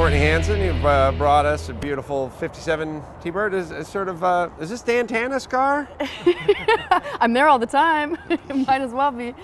Courtney Hansen. You've brought us a beautiful 57 T-Bird. Is this Dan Tana's car? I'm there all the time. Might as well be.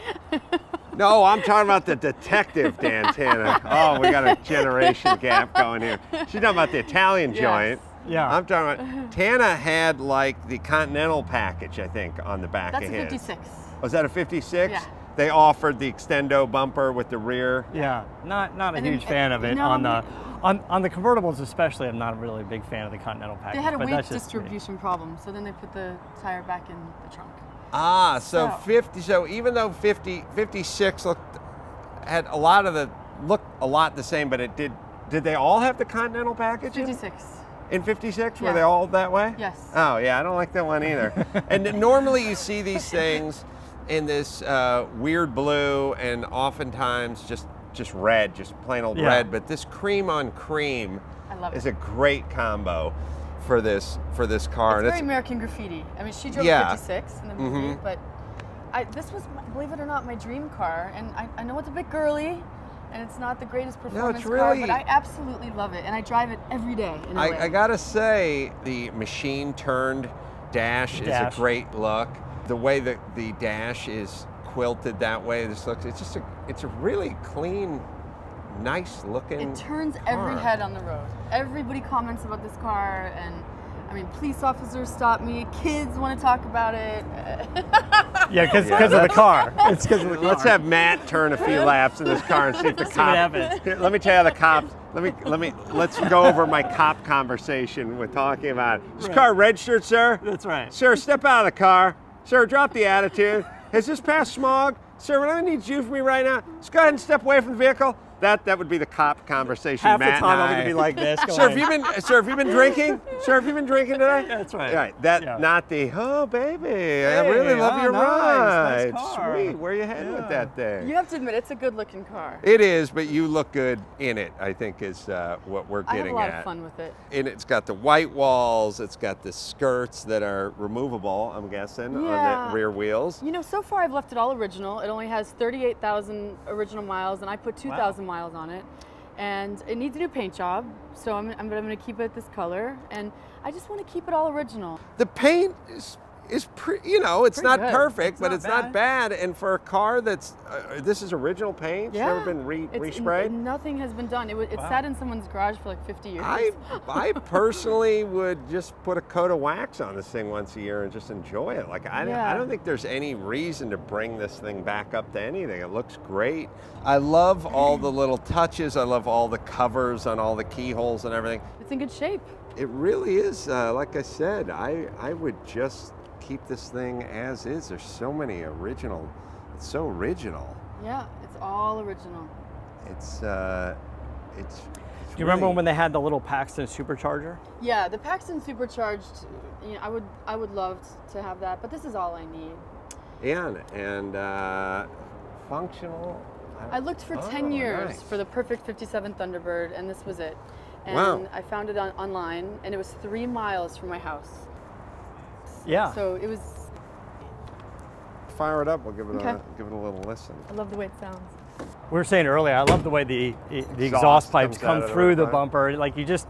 No, I'm talking about the detective Dan Tana. Oh, we got a generation gap going here. She's talking about the Italian joint. Yeah. I'm talking about, Tana had like the Continental package, I think, on the back of his. That's a 56. Was that a 56? Yeah. They offered the extendo bumper with the rear. Yeah, not a huge fan of it. No, on the convertibles especially, I'm not really a big fan of the Continental package. They had a but weight that's just distribution problem, so then they put the tire back in the trunk. Ah, so 50. So even though 56 had a lot of the same, but it did they all have the Continental package? 56. In 56, Yeah. were they all that way? Yes. Oh yeah, I don't like that one either. And normally you see these things in this weird blue, and oftentimes just red, just plain old red. But this cream on cream is a great combo for this car. It's very American graffiti. I mean, she drove a 56 in the movie, but this was, believe it or not, my dream car. And I know it's a bit girly, and it's not the greatest performance car, but I absolutely love it, and I drive it every day in LA. I gotta say, the machine turned dash is a great look. The way that the dash is quilted that way, it's a really clean, nice looking It turns car. every head on the road. Everybody comments about this car, and I mean, police officers stop me, kids want to talk about it. Yeah, because of the car. It's because of the car. Let's have Matt turn a few laps in this car and see if the cop. what happens. Here, let me tell you the cops. Let's go over my cop conversation with talking about it. Is this car registered, sir? That's right. Sir, step out of the car. Sir, drop the attitude. Has this passed smog? Sir, what do I need you for me right now? Just go ahead and step away from the vehicle. That would be the cop conversation. Half Matt the time and I'm going to be like this. Sir, have you been drinking? Sir, have you been drinking today? That's right. Right. Not the, oh baby, I really love your ride. Nice car. Sweet. Where are you heading with that thing? You have to admit, it's a good-looking car. It is, but you look good in it, I think, is what we're getting at. I have a lot of fun with it. And it's got the white walls, it's got the skirts that are removable, I'm guessing, on the rear wheels. You know, so far I've left it all original. It only has 38,000 original miles, and I put 2,000 miles on it. And it needs a new paint job, so I'm going to keep it this color, and I just want to keep it all original. The paint is pretty, it's not perfect, but it's not bad. And for a car that's, this is original paint? It's never been resprayed? Nothing has been done. It sat in someone's garage for like 50 years. I personally would just put a coat of wax on this thing once a year and just enjoy it. Like, I don't think there's any reason to bring this thing back up to anything. It looks great. I love all the little touches. I love all the covers on all the keyholes and everything. It's in good shape. It really is. Like I said, I would just keep this thing as is. There's so many original. It's so original. Yeah, it's all original. It's Do you remember when they had the little Paxton supercharger? Yeah, the Paxton supercharged. You know, I would love to have that, but this is all I need. Yeah, and functional. I looked for 10 years for the perfect 57 Thunderbird, and this was it. And I found it online, and it was 3 miles from my house. Yeah. So it was. Fire it up. We'll give it a little listen. I love the way it sounds. We were saying earlier, I love the way the exhaust pipes come through the bumper. Like you just.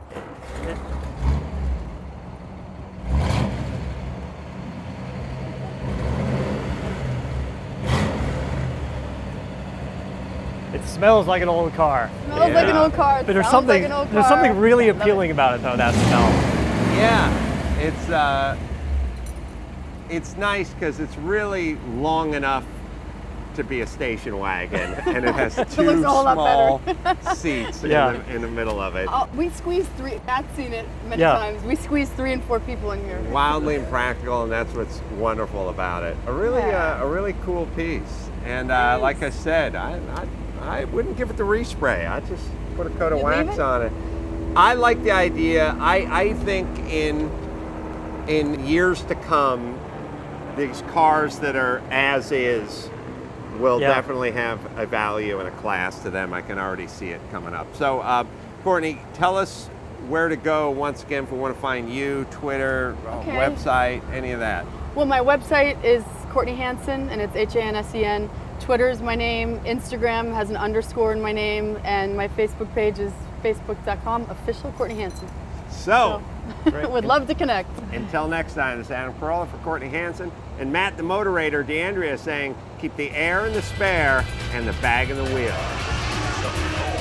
It smells like an old car. It smells like an old car. But there's something really appealing about it, though. That smell. Yeah, it's nice because it's really long enough to be a station wagon, and it has two small seats in the middle of it. We squeezed 3. Matt's seen it many times. We squeezed 3 and 4 people in here. Wildly impractical, and that's what's wonderful about it. A really cool piece. And like I said, I wouldn't give it the respray. I'd just put a coat of wax on it. I like the idea. I think in years to come, these cars that are as is will definitely have a value and a class to them. I can already see it coming up. So, Courtney, tell us where to go once again if we want to find you, Twitter, website, any of that. Well, my website is Courtney Hansen, and it's Hansen. Twitter is my name. Instagram has an underscore in my name, and my Facebook page is Facebook.com, official Courtney Hansen. So would love to connect. Until next time, this is Adam Carolla for Courtney Hansen, and Matt the Motorator, DeAndrea, saying, keep the air in the spare and the bag in the wheel.